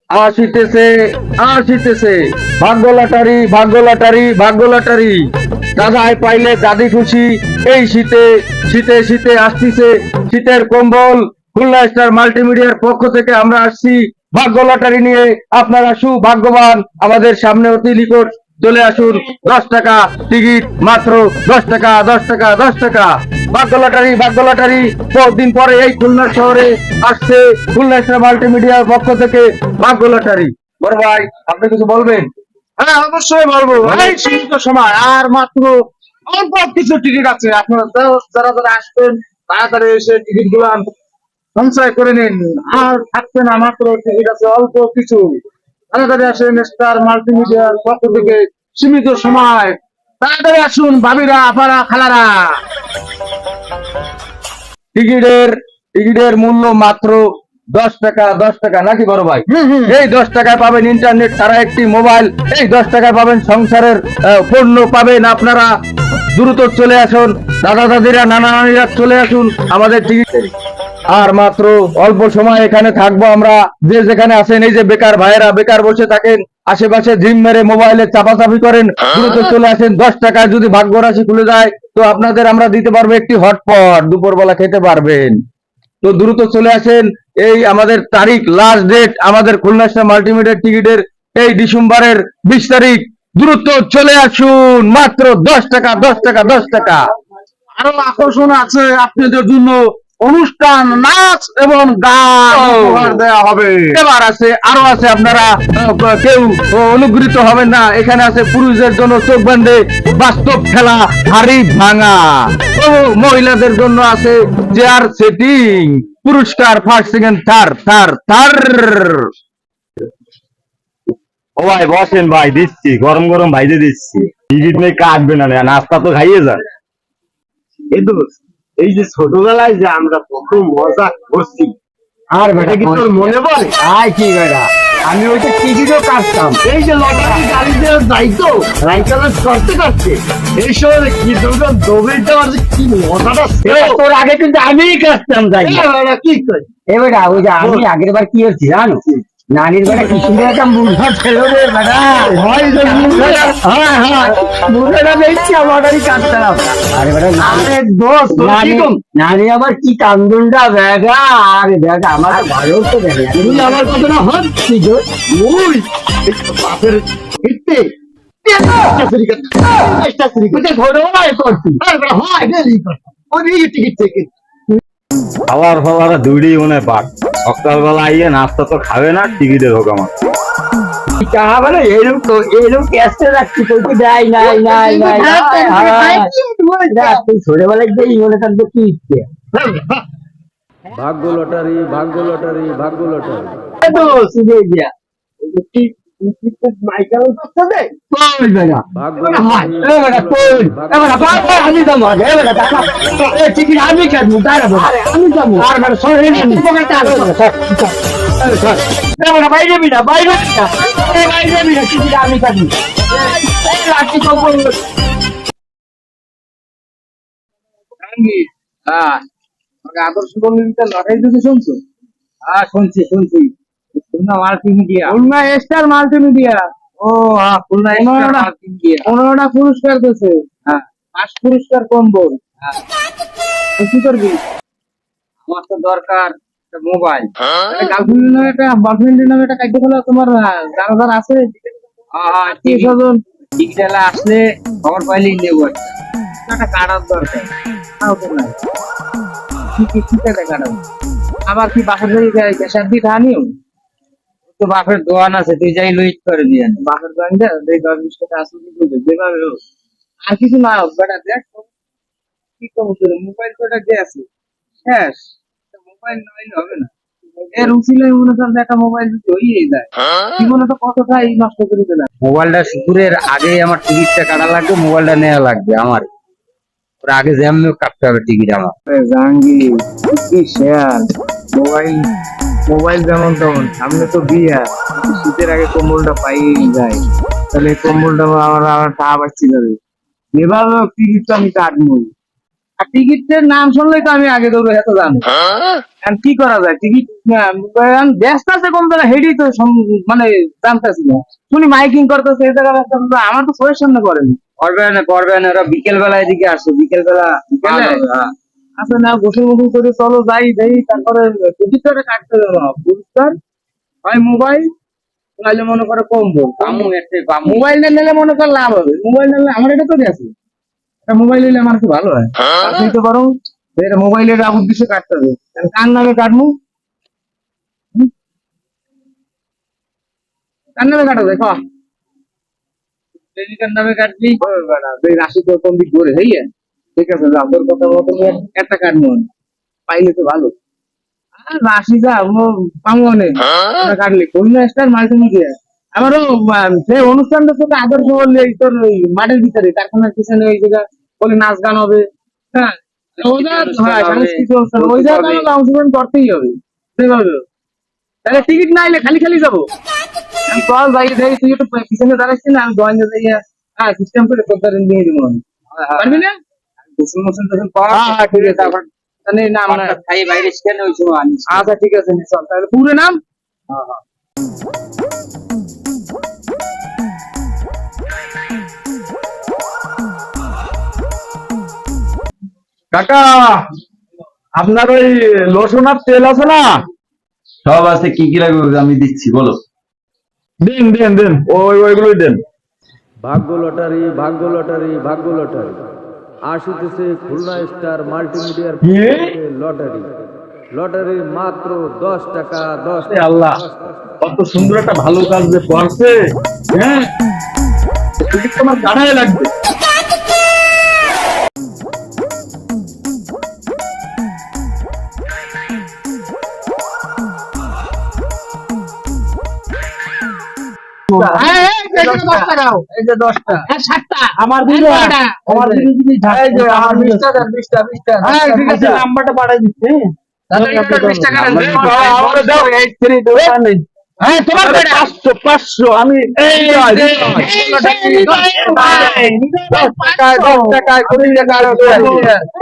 আসিতেছে আসিতেছে, ভাগ্য লটারি, ভাগ্য লটারি, ভাগ্য লটারি। দাদাই পাইলে দাদি খুশি। এই শীতে শীতে শীতে আসতেছে শীতের কম্বল। খুলনা স্টার মাল্টিমিডিয়ার পক্ষ থেকে আমরা আসছি ভাগ্য লটারি নিয়ে। আপনারা সুভাগ্যবান, আমাদের সামনে অতি নিকট চলে আসুন। 10 টাকা টিকিট, মাত্র 10 টাকা, 10 টাকা, 10 টাকা। ভাগ্য লটারি, ভাগ্য লটারি। বহুদিন পরে এই খুলনা শহরে আসছে খুলনা স্টার মাল্টিমিডিয়ার পক্ষ থেকে ভাগ্য লটারি। বড় ভাই, আপনি কিছু বলবেন? হ্যাঁ, অবশ্যই বলবো। এই সীমিত সময় আর মাত্র অল্প কিছু টিকিট আছে। আপনারা যারা যারা আসবেন তাড়াতাড়ি এসে টিকিট গুলো সঞ্চয় করে নিন। আর থাকছে না, মাত্র টিকিট আছে অল্প কিছু। তাড়াতাড়ি আসেন, স্টার মাল্টিমিডিয়ার পক্ষ থেকে সীমিত সময়। তাড়াতাড়ি আসুন ভাবিরা, আপারা, খালারা। টিকিটের টিকিটের মূল্য মাত্র 10 টাকা, 10 টাকা নাকি বড় ভাই? এই 10 টাকায় পাবেন ইন্টারনেট ছাড়া একটি মোবাইল। এই 10 টাকায় পাবেন সংসারের পণ্য পাবেন আপনারা। দ্রুত চলে আসুন দাদা দাদিরা, নানা নানিরা, চলে আসুন আমাদের টিকিট। আর মাত্র অল্প সময় এখানে থাকবো আমরা। যে যেখানে আছেন, এই যে বেকার ভাইয়েরা বেকার বসে থাকেন, আশেপাশে জিম মেরে মোবাইলে চাপাচাপি করেন, দ্রুত চলে আসেন। 10 টাকায় যদি ভাগ্য রাশি খুলে যায় তো আপনাদের আমরা দিতে পারবো একটি হটপট, দুপুরবেলা খেতে পারবেন। তো দ্রুত চলে আসেন। এই আমাদের তারিখ, লাস্ট ডেট আমাদের খুলনা স্টার মাল্টিমিডিয়ার টিকিটের এই ডিসেম্বরের 20 তারিখ। দ্রুত চলে আসুন, মাত্র 10 টাকা, 10 টাকা, 10 টাকা। আরো আকর্ষণ আছে আপনাদের জন্য। অনুষ্ঠান, নাচ এবং গান উপহার দেওয়া হবে। এবার আছে, আরো আছে। আপনারা কেউ অনুগৃহীত হবেন না। এখানে আছে পুরুষদের জন্য চোখ বান্ধে বাস্তব খেলা, হাড়ি ভাঙা। ও মহিলাদের জন্য আছে চেয়ার সেটিং, পুরস্কার first second third third third. ও ভাই বসেন ভাই, দিচ্ছি গরম গরম ভাইজে দিচ্ছি। টিকিট নেই, কাটবে না, নাস্তা তো খাইয়ে যান। এই তো, এই যে ছোটবেলায় যে আমরা কত মজা করছি, আর বেটা কি তোর মনে পড়ে? আয় কি বেটা, আমি ওইটা টিকিটও কাটতাম। এই যে লটারি গাড়িতে যাইতো রাইটালার করতে করতে, এই সময় কি দুটো দৌড়ে দেওয়ার যে কি মজাটা ছিল। তোর আগে কিন্তু আমিই কাটতাম, যাই কি কই বেটা। ওই যে আমি আগের বার কি হচ্ছে জানো, নানির বেটা কি সুন্দর একটা মুঠা ছিল রে বেটা। মুঠাটা দেখছি লটারি কাটতাম। আরে বেটা, নানি আবার কি কান্দনটা বেটা। আরে বেটা, আমার তো ভালো তো দেখে তুমি আমার কথাটা হচ্ছি গো। ওই বাপের হিটতে খাবার ফাবার দুইটাই মনে হয় পাক। সকালবেলা আইয়ে নাস্তা তো খাবে না, টিকিটের হোক আমার। এরকম ক্যাশে রাখছি, তোকে দেয় নাই নাই নাই। ছোটবেলায় দেই মনে থাকবে কি ইচ্ছে। ভাগ্য লটারি, ভাগ্য লটারি, ভাগ্য লটারি। আমি কাটবো, বাইরে না, বাইরে আমি কাটবো। হ্যাঁ, আদর্শ কমিউনিটি লটারি দিতে শুনছো? হ্যাঁ শুনছি শুনছি। Khulna multimedia, Khulna star multimedia. ও হ্যাঁ, খুলনা স্টার মাল্টিমিডিয়া। 15টা পুরস্কার দিয়েছে। হ্যাঁ, 5 পুরস্কার কম্বল। কি করবি? আমার তো দরকার একটা মোবাইল। গার্লফ্রেন্ডের নামে একটা, বয়ফ্রেন্ডের নামে একটা কার্ড খোলা তোমার যারা যারা আছে আত্মীয় স্বজন ডিজিটাল আসলে খবর পাইলেই নেবো। একটা কাটার দরকার। তাও তো নাই। কি টাকা কাটাবো? আবার কি বাসার থেকে গ্যাসের দিয়ে খানিও? তো বাপের দোয়ান আছে, তুই যাই লুইট করে দিয়ে আন। বাসার দোকান দেয় 10-20 টাকা আসলে কি করবে? যেভাবে হোক। আর কিছু না হোক বেটা, দেখ কি করবো, মোবাইল তো এটা আছে শেষ। মোবাইল নইলে হবে না। এর উচিলে মনে করেন একটা মোবাইল যদি হয়েই যায়, জীবনে তো কতটাই নষ্ট করে দিলাম। মোবাইলটা শুকুরের আগে আমার টিকিটটা কাটা লাগবে, মোবাইলটা নেওয়া লাগবে আমার। ওর আগে যেমন কাটতে হবে টিকিট আমার। জাহাঙ্গীর কি শেয়ার, মোবাইল মোবাইল যেমন তেমন, সামনে তো বিয়া, শীতের আগে কম্বলটা পাইয়েই যায়। তাহলে কম্বলটা আমার টাকা পাচ্ছি যাবে। এভাবে টিকিটটা আমি কাটবো। আর টিকিটের নাম শুনলেই তো আমি আগে দৌড়ে এত জানি। এখন কি করা যায়, টিকিট ব্যস্ত আছে কোন জায়গায় হেডি তো মানে জানতেছি না। শুনি মাইকিং করতেছে এই জায়গায় ব্যস্ত আছে, আমার তো চোখের সামনে পড়েনি। করবেন ওরা বিকেল বেলা এদিকে আসে, বিকেল বেলা আচ্ছা না, গোসল মোসল করে চলো যাই দেই, তারপরে টিকিটটা কাটতে দেবো পুরস্কার হয় মোবাইল, নাহলে মনে করে কম্বল। মোবাইল না নিলে মনে কর লাভ হবে, মোবাইল নিলে আমার এটা তো গেছে, মোবাইল নিলে আমার খুব ভালো হয়। আপনি তো বরং মোবাইলের উদ্দেশ্যে কাটতে হবে, কার নামে কাটবো, কার নামে কাটা যায় প্রেমিকার নামে কাটলি রাশি তো কোন দিক ঘুরে হইয়া। ঠিক আছে, তোর কথা মতো একটা কাটবো, পাইলে তো ভালো। আর রাশি যা পাবো অনেক কাটলি খুলনা স্টার মাল্টিমিডিয়া। আমারও সেই অনুষ্ঠানটা তোকে আদর্শ বললে তোর ওই মাঠের ভিতরে কারখানার পিছনে ওই জায়গা বলে নাচ গান হবে। হ্যাঁ, সাংস্কৃতিক অনুষ্ঠান ওই জায়গায় অংশগ্রহণ করতেই হবে সেভাবে। তাহলে টিকিট না এলে খালি খালি যাবো, আমি চল যাই যাই, তুই একটু পিছনে দাঁড়াচ্ছি না, আমি গোয়েন্দা যাইয়া সিস্টেম করে তোর নিয়ে দেবো আমি, পারবি না? ঠিক আছে, আবার নাম খাই বাইরে কেন ওই সময় আনিস। আচ্ছা ঠিক আছে, চল তাহলে পুরো নাম। কাকা, আপনার ওই লোশন আর তেল আছে না? সব আছে, কি কি লাগবে আমি দিচ্ছি, বলো। দেন দেন দেন, ওইগুলোই দেন। ভাগ্য লটারি, ভাগ্য লটারি, ভাগ্য লটারি আসিতেছে খুলনা স্টার মাল্টিমিডিয়ার লটারি। লটারি মাত্র 10 টাকা, 10 এ আল্লাহ, কত সুন্দর একটা ভালো কাজ যে করছে। হ্যাঁ, টিকিট তোমার কাটাই লাগবে। আমার নাম্বারটা পাঠাই দিচ্ছে। আমি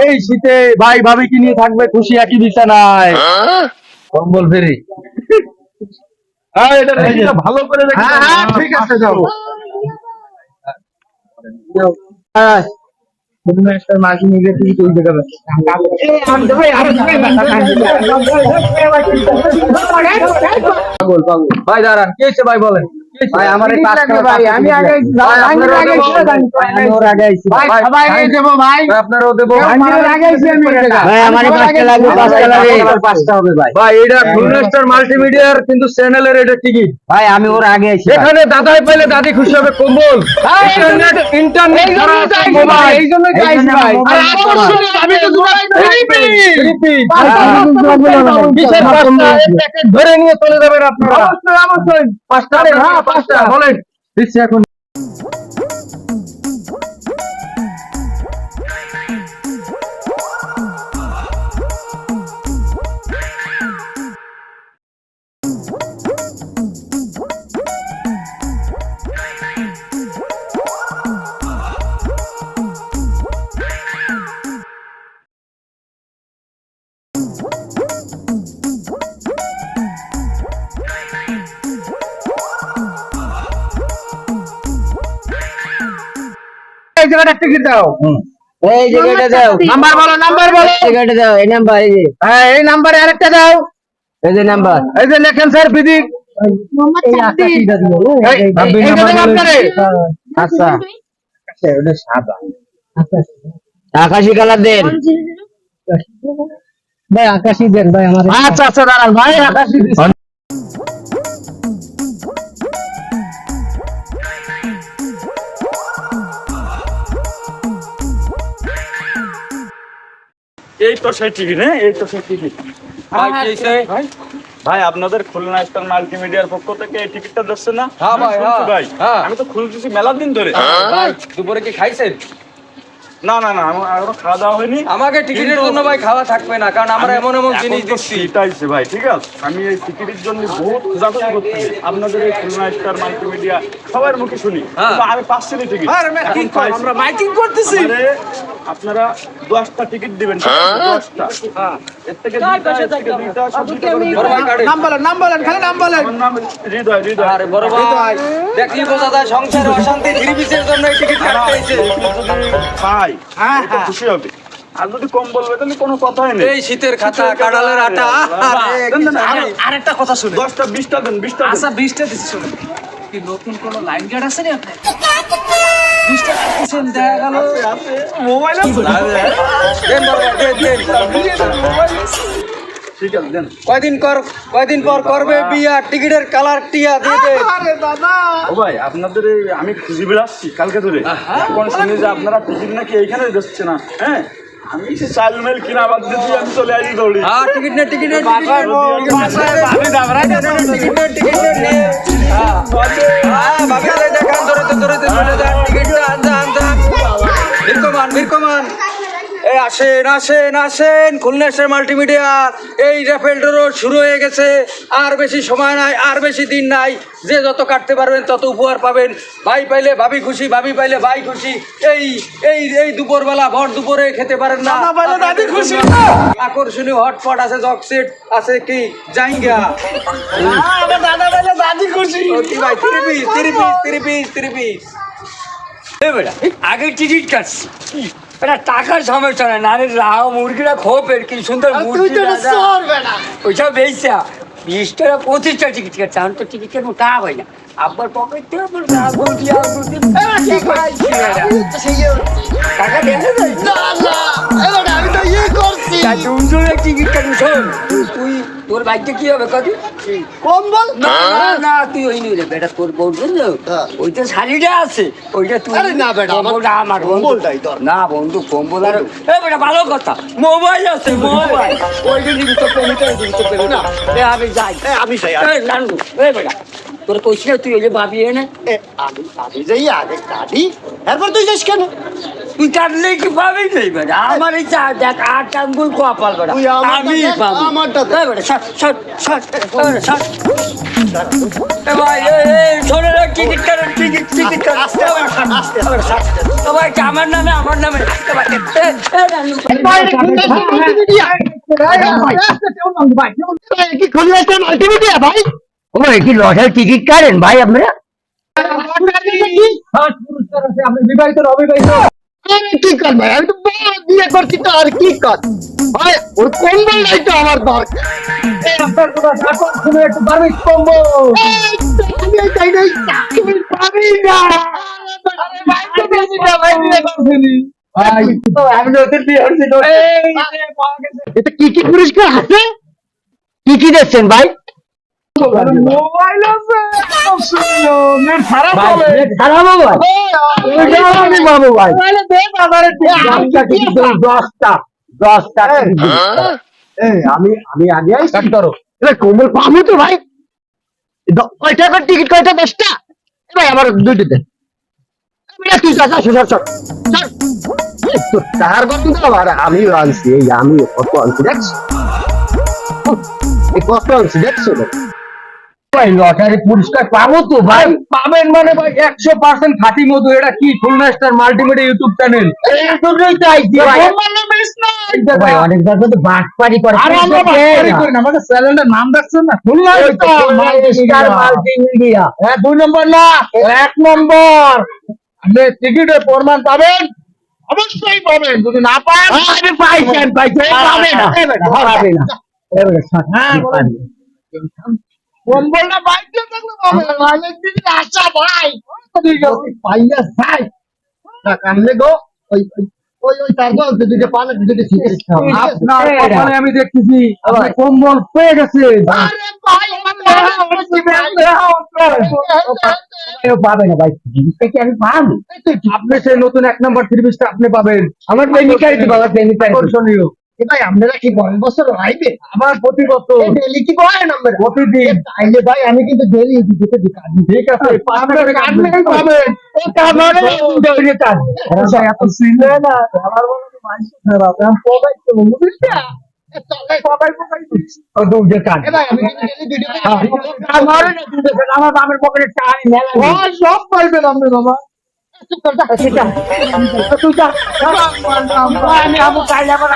এই শীতে ভাই ভাবি কি নিয়ে থাকবে খুশি একই বিছানায়, কম্বল ফেরি। এটা ভালো করে ঠিক আছে, যাও। ভাই দাঁড়ান, কি হয়েছে ভাই বলেন। ভাই আমার এই পাঁচ টাকা, ভাই আমি আগে আপনারও দেবো। ভাই আমার পাঁচটা লাগবে, পাঁচটা হবে ভাই। ভাই এটা খুলনা স্টার মাল্টিমিডিয়ার কিন্তু চ্যানেলের এটা টিকিট ভাই, আমি ওর আগে আইছি। এখানে দাদাই পাইলে দাদি খুশি হবে, কম্বল, ইন্টারনেট মোবাইল, এই জন্যই আইছি ভাই। আর আকর্ষণীয় আমি তো কিসের পাঁচটা, এক প্যাকেট ধরে নিয়ে চলে যাবেন আপনারা। অবশ্যই পাঁচটা, হ্যাঁ পাঁচটা বলেন দিচ্ছি এখন। এই জায়গাটা টিকিট দাও, এই জায়গাটা দাও, নাম্বার বলো, নাম্বার বলো, জায়গাটা দাও, এই নাম্বার, এই যে হ্যাঁ এই নাম্বারে আরেকটা দাও, এই যে নাম্বার, এই যে লেখেন স্যার ফিজিক। আচ্ছা ওটা সাদা, আকাশি কালার দেন ভাই, আকাশি দেন ভাই আমার। আচ্ছা আচ্ছা দাঁড়ান ভাই, আকাশি এই তো সেই টিকিট, হ্যাঁ এই তো সেই টিকিট। ভাই আপনাদের খুলনা স্টার মাল্টিমিডিয়ার পক্ষ থেকে এই টিকিটটা দিচ্ছে না? হ্যাঁ ভাই, শুনছি ভাই, আমি তো খুলতেছি মেলা দিন ধরে। ভাই দুপুরে কি খাইছেন? না না না আমার এখনো খাওয়া দাওয়া হয়নি। আমাকে টিকিটের জন্য ভাই খাওয়া থাকবে না, কারণ আমরা এমন এমন জিনিস দিচ্ছি। এটাইছে ভাই, ঠিক আছে। আমি এই টিকিটের জন্য বহুত খোঁজাখুঁজি করতেছি, আপনাদের এই খুলনা স্টার মাল্টিমিডিয়া সবার মুখে শুনি, কিন্তু আমি পাচ্ছি না টিকিট। আমরা মাইকিং করতেছি। আপনারা 10টা টিকিট দিবেন, 10টা। এর থেকে 2টা, এর থেকে 2টা, সব 2টা করে বড় ভাই কাটে। নাম বলেন খালি নাম বলেন। আমার নাম হৃদয়, হৃদয়। আরে বড় ভাই দেখলি বোঝা যায় সংসারে অশান্তি, থ্রি পিসের জন্য এই টিকিট কাটতে হয়েছে। ভাই হ্যাঁ, তো খুশি হবে, আর যদি কম বলবে তাহলে কোনো কথাই নেই। এই শীতের খাতা, কাঁঠালের আটা, আরে দেন, দেন, আরেকটা কথা শুনে 10টা 20টা দেন, 20টা দেন। আচ্ছা 20টা দিচ্ছি শুনুন। কি নতুন কোন লাইন গার্ড আছে নি আপনি? 20টা দিচ্ছেন, দেখা গেল মোবাইল আছে। দেন বড় ভাই, দেন, দেন। ঠিক আছে দেন। কয়দিন পর করবে বিয়া, টিকিটের কালার টিয়া দিয়ে দে। আরে দাদা ও ভাই আপনাদের আমি খুঁজি বেড়াচ্ছি কালকে ধরে, এখন শুনি যে আপনারা টিকিট নাকি এইখানে দিচ্ছে না। হ্যাঁ, আমি সে চাল মেল কিনা বাদ দিচ্ছি, আমি চলে আসি দৌড়ি। হ্যাঁ টিকিট নে, টিকিট নে, বাসায় ভাবি দাবরা টিকিট নে, টিকিট নে। হ্যাঁ ভাবি আরে দেখান, ধরে চলে যান, টিকিটটা আনতে। বীরকমান এই আসেন খুলনা স্টার মাল্টিমিডিয়া। এই র্যাফেল ড্র শুরু হয়ে গেছে, আর বেশি সময় নাই, আর বেশি দিন নাই। যে যত কাটতে পারবেন তত উপহার পাবেন। ভাই পাইলে ভাবি খুশি, ভাবি পাইলে ভাই খুশি। এই দুপুরবেলা ভর দুপুরে খেতে পারেন না, দাদা পাইলে দাদি খুশি। আকর্ষণীয় হটপট আছে, জকসেট আছে, কি জাইঙ্গা। আমার দাদা পাইলে দাদি খুশি। কি ভাই, থ্রি পিস। আগে টিকিট কাটছি, এটা টাকার সমস্যা না, নারে রাও মুরগিটা খোপের কি সুন্দর মুরগি, ওইসব বেচা 20 টাকা 25টা টিকিট কাটছে। এখন তো টিকিট কেন টাকা হয় না, আব্বার পকেট থেকে আমার টাকা দেখে টিকিট কাটবি। শোন তুই, তোর বাইকটা কি হবে কত কম বল না না, তুই ওই নিয়ে বেটা, তোর বলছেন ওইটা শাড়িটা আছে, ওইটা তুই না বেটা, কম্বলটা আমার কম্বলটাই ধর। না বন্ধু, কম্বল আর বেটা ভালো কথা, মোবাইল আছে, মোবাইল ওইটা দিবি তো পেমিটা দিবি তো পেমি না। আমি যাই, আমি চাই নানু বেটা, তোর কইছি না তুই ওই যে ভাবি এনে আমি যাই আগে দাদি, এরপর তুই যাস কেন? তুই কাটলে কি পাবি নেই বেটা, আমার এই চা দেখ 8 আঙ্গুল কপাল বেটা, তুই আমারটা আমি দেখ, পাবো আমারটা দেখ। বেটা। শট এ ভাই, শোনো না, টিকিট কাট সবাই আমার নামে কি লসের টিকিট কাটেন ভাই আপনারা? আপনি বিবাহিত না অবিবাহিত? কি কর ভাই, আমি তো বিয়ে করছি তো, আর কি কর ভাই, ওর কম্বল নাই তো আমার দরকার। আপনার কথা এখন শুনে একটু বারবিক কম্বল। আমি চাই নাই, তুমি পাবি না। এটা কি কি পুরস্কার আছে? কি কি দিচ্ছেন ভাই? মোবাইল আছে, নেট খারাপ হবে, খারাপ হবে আমি বাবু ভাই। 10টা আমি আগে কাট করো। এবার কম্বল পাবো তো ভাই? কয়টা করে টিকিট, কয়টা? 10টা? ভাই আমার 2টা দেন। তুই তার গল্প তো আবার আমিও আনছি, এই আমি কত আনছি দেখছি, কত আনছি দেখছো? ভাই লটারি পুরস্কার পাবো তো ভাই? পাবেন মানে ভাই 100% খাঁটি মধু। এটা কি Khulna star multimedia YouTube channel, ভাই অনেক জায়গায় তো বাটপারি করে। আমাদের চ্যানেলটার নাম দেখছেন না? Khulna star multimedia. 2 নম্বর না 1 নম্বর। আপনি টিকিটের প্রমাণ পাবেন, অবশ্যই পাবেন। যদি না পান, আমি পাইছেন পাবে না, পাবে না। কম্বলটা বাইকে থাকলে পাবেন, অনেক দিন আশা ভাই। পাইয়া যাই না কামলে গো, ওই তার দল দুটো পালে দুটো সিটের আপনার কপালে আমি দেখতেছি আপনি কম্বল পেয়ে গেছেন। আরে ভাই পাবে না ভাই, জিনিসটা কি আমি পাবো? আপনি সেই নতুন 1 নম্বর থ্রি-পিসটা আপনি পাবেন। আমার প্রেমিকাই তো বাবা, প্রেমিকা আকর্ষণীয়। ভাই আপনারা কি বলেন বছর আইবে? আমার প্রতি বছর ডেলি কি বলেন আমরা? প্রতিদিন। তাইলে ভাই আমি কিন্তু ডেলি দিতে দিই। ঠিক আছে, আপনারা কাটলেই পাবেন। এত ছিলে না আমার বলে তো মানুষ খারাপ আমি পকাই তো বুঝিস না আমার বাবার পকেটে টাকা মেলা সব পাইবেন আপনি বাবা আমি আবু কাইলে আবার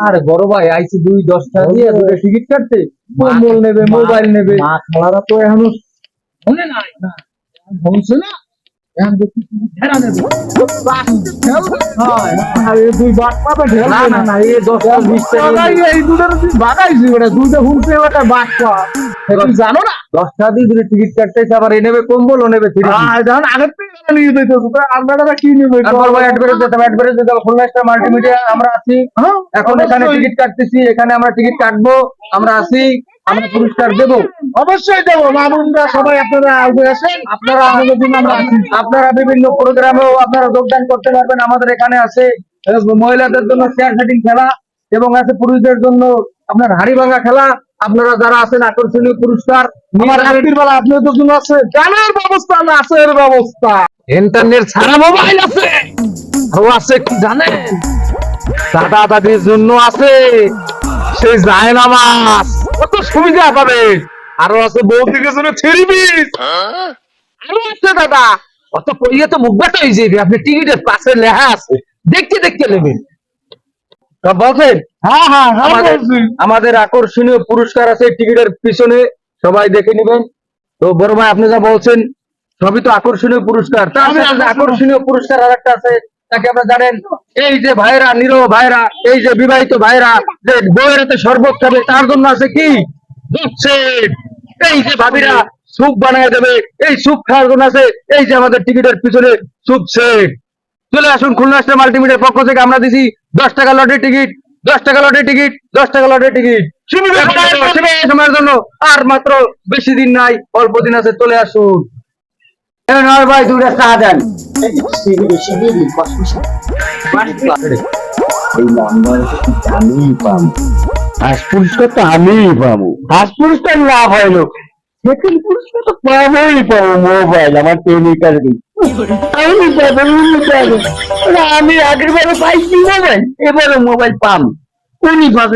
আরে বড় ভাই আইসি 2-10 টাকা দিয়ে দুটো টিকিট কাটতে কম্বল নেবে মোবাইল নেবে মা খালারা তো এখনো শুনে নাই না শুনছে না এখন দেখি তুমি ঢেরা নেবে দুই বাট পাবে ঢেরা না না না এই 10-20 টাকা এই দুটো তুই বাগাইছি ওটা দুইটা শুনছে ওটা বাট পা তুমি জানো না 10 টাকা দিয়ে দুটো টিকিট কাটতেছে আবার এ নেবে কম্বল ও নেবে থ্রি যখন আগের থেকে নিয়ে যেতেছো তো আপনারা কি নেবে তারপর ভাই অ্যাডভারেজ দিতে হবে খুলনা স্টার মাল্টিমিডিয়া আমরা আছি এখন এখানে টিকিট কাটতেছি এখানে আমরা টিকিট কাটবো আমরা আছি আমরা পুরস্কার দেবো অবশ্যই দেবো মামুনরা সবাই আপনারা আগে আসেন আপনারা আপনাদের জন্য আমরা আছি আপনারা বিভিন্ন প্রোগ্রামেও আপনারা যোগদান করতে পারবেন আমাদের এখানে আছে মহিলাদের জন্য চেয়ার সেটিং খেলা এবং আছে পুরুষদের জন্য আপনার হাড়ি ভাঙা খেলা আপনারা যারা আছেন আকর্ষণীয় পুরস্কার আমার রাত্রির বেলা আপনাদের জন্য আছে গানের ব্যবস্থা নাচের ব্যবস্থা ইন্টারনেট ছাড়া মোবাইল আছে আরো আছে কি জানেন দাদা দাদির জন্য আছে সেই জায়নামাজ কত সুবিধা পাবে আরো আছে বৌদিকের জন্য থ্রি পিস আরো আছে দাদা অত কইয়ে তো মুখ বাটা হয়ে যাবে আপনি টিকিটের পাশে লেখা আছে দেখতে দেখতে নেবেন বলছেন হ্যাঁ হ্যাঁ হ্যাঁ আমাদের বলছি। আমাদের আকর্ষণীয় পুরস্কার আছে টিকিটের পিছনে সবাই দেখে নেবেন তো বড় ভাই আপনি যা বলছেন সবই তো আকর্ষণীয় পুরস্কার তার আমি সাথে যে আকর্ষণীয় পুরস্কার আর একটা আছে তাকে আপনারা জানেন এই যে ভাইরা নিরহ ভাইরা এই যে বিবাহিত ভাইরা যে বউয়ের হাতে শরবত খাবে তার জন্য আছে কি দুধ এই যে ভাবিরা স্যুপ বানায় দেবে এই স্যুপ খাওয়ার জন্য আছে এই যে আমাদের টিকিটের পিছনে স্যুপ সেট চলে আসুন খুলনা স্টার মাল্টিমিডিয়ার পক্ষ থেকে আমরা দিছি 10 টাকা লটারি টিকিট 10 টাকা লটারি টিকিট 10 টাকা লটারি টিকিট সীমিত সময়ের জন্য আর মাত্র বেশি দিন নাই অল্প দিন আছে চলে আসুন নয় ভাই দুটা চা দেন ফার্স্ট পুরস্কার তো আমিই পাবো ফার্স্ট পুরস্কার না পাইলো সেকেন্ড পুরস্কার তো পাবোই পাবো মোবাইল আমার টেলিকার আমি পাবো আমি আগের বারে পাইছি মোবাইল এবারে মোবাইল পাম উনি পাবে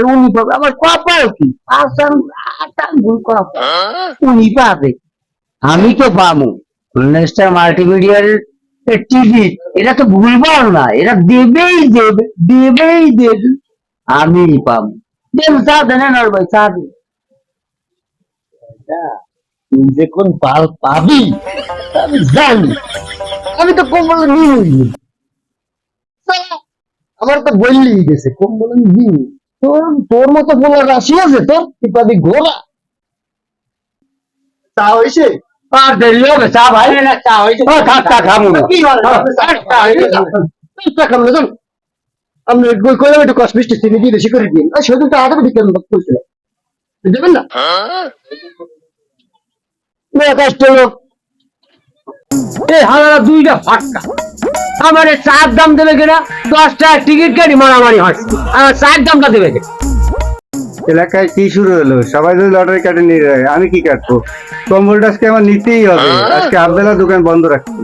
আমার কপাল কি আসান আসান ভুল কপাল উনি পাবে আমি তো পাবো স্টার মাল্টিমিডিয়ার টিকিট এটা তো ভুলবার না এটা দেবেই আমি পাবো দেন চা দেন আর ভাই চা দে তুই যে কোন পাল পাবি আমি জানি আমি তো কম্বল নিই আমার তো বললেই গেছে কম্বল নিই তোর মতো বলার রাশি আছে তোর তুই পাবি ঘোড়া চা হয়েছে আর দেরি হবে চা ভাই না চা হয়েছে থাক খাবো না খাবো না আপনি কইলাম একটু কষ্ট মিষ্টি চিনি দিয়ে বেশি করে দিন আর সেদিন তো আদাবে কেন বলছিল দেবেন না কষ্ট লোক এই হালারা দুইটা ফাটকা আমার চার দাম দেবে কিনা 10 টাকা টিকিট কাটি মারামারি হয় আমার চার দামটা দেবে কিনা এলাকায় কি শুরু হলো সবাই যদি লটারি কাটে নিয়ে যায় আমি কি কাটবো কম্বলটা আজকে আমার নিতেই হবে আজকে আবদুল্লাহ দোকান বন্ধ রাখছি